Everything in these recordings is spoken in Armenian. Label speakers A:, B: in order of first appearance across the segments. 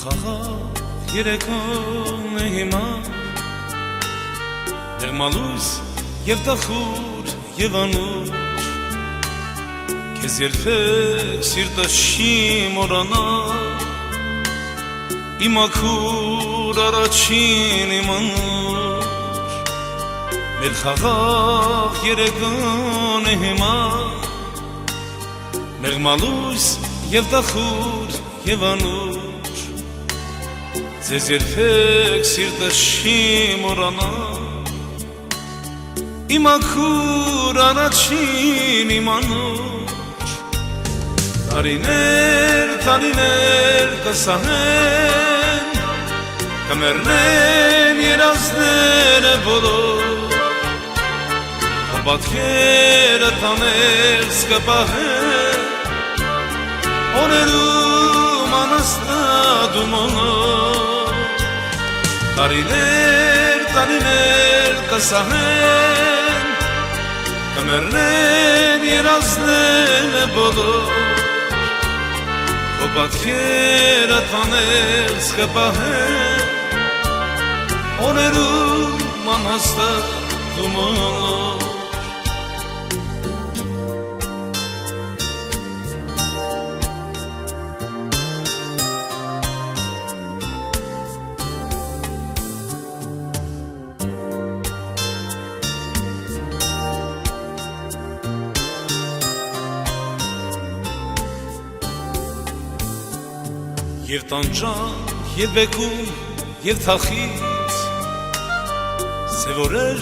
A: Խաղաղ երեկոն է հիմա Դեղմալույս և տխուր և անուր Քեզ երբեք սիրտս չի մոռանա Իմ աքուր առաջին իմ անուր Մեր խաղաղ երեկոն է հիմա Դեղմալույս և տխուր և անուր Ձեզ երբեք սիրտս չի մոռանա Իմ աքուր առաջին իմ անուր Տարիներ, տարիներ կսահեն Կմեռնեն երազները բոլոր Պատկերը տաներս կպահեն Օրերում անաստատում օնոր Տարիներ, տարիներ կսահեն Կմեռնեն երազները բոլոր Քո պատկերը տաներս կպահեն Օրերում անաստատում օնոր Եվ տանջան, և բեկում, և թախից Սևորեր,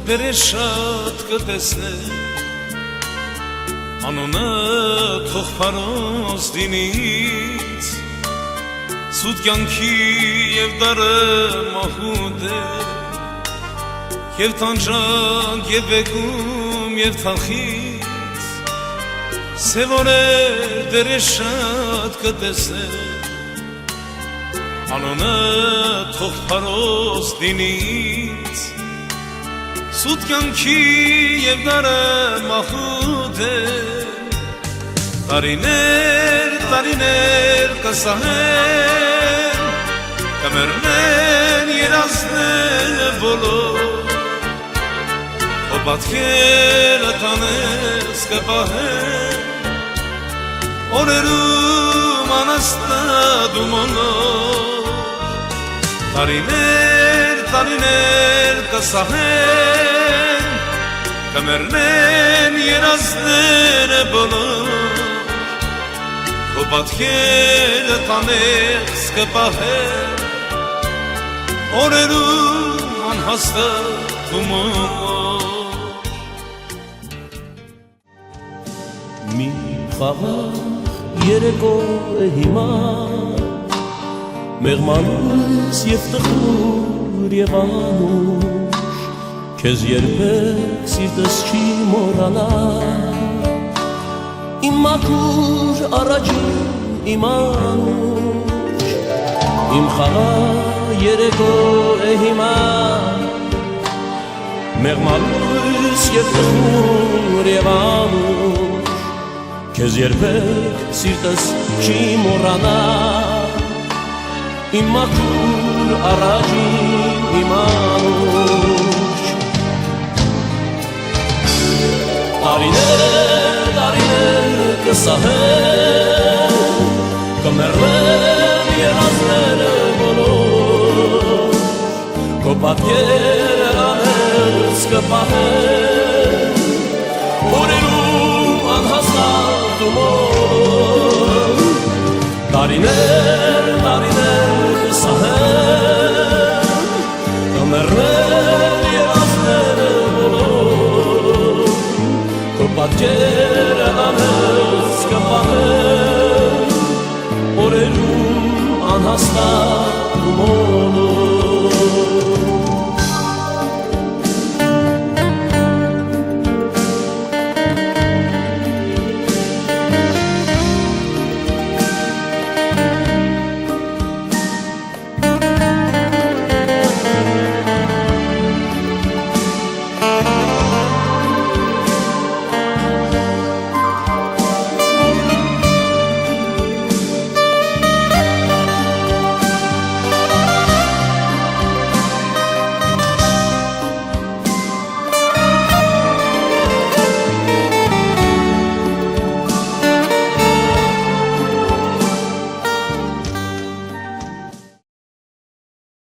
A: բերեր շատ կտեսներ Անոնը թող փարոս դինից Սուտ կյանքի և դարը մահուդ է Եվ տանջան, և բեկում, և թախից Սևորեր, բերեր շատ կտեսներ Անոնը թող փարոս դինից Սուտ կյանքի և դարը մահուդ է Տարիներ, տարիներ կսահեն Կմեռնեն երազները բոլոր Քո պատկերը տաներս կպահեն Օրերում անաստատում օնոր Տարիներ, տարիներ կսահեն Կմեռնեն երազները բոլոր Քո պատկերը տաներս կպահեն Օրերում անհաստատում օնոր
B: Մի խաղաղ երեկո է հիմա Մեղմանուց և տխուր և անուշ Քեզ երբեք սիրտս չի մոռանա Իմ աքուր առաջին իմ անուշ Իմ խաղաղ երեկո է հիմա Մեղմանուց և տխուր և անուշ Քեզ երբեք սիրտս չի մոռանա Իմ աքուր առաջին իմ անուշ Տարիներ, տարիներ կսահեն Կմեռնեն երազները բոլոր Քո պատկերը աներս կպահեն Օրերում անհաստատում օր Տարիներ, տարիներ կսահեն Կմեռնեն երազները բոլոր Քո պատկերը աներս կպահեն Օրերում անհաստատ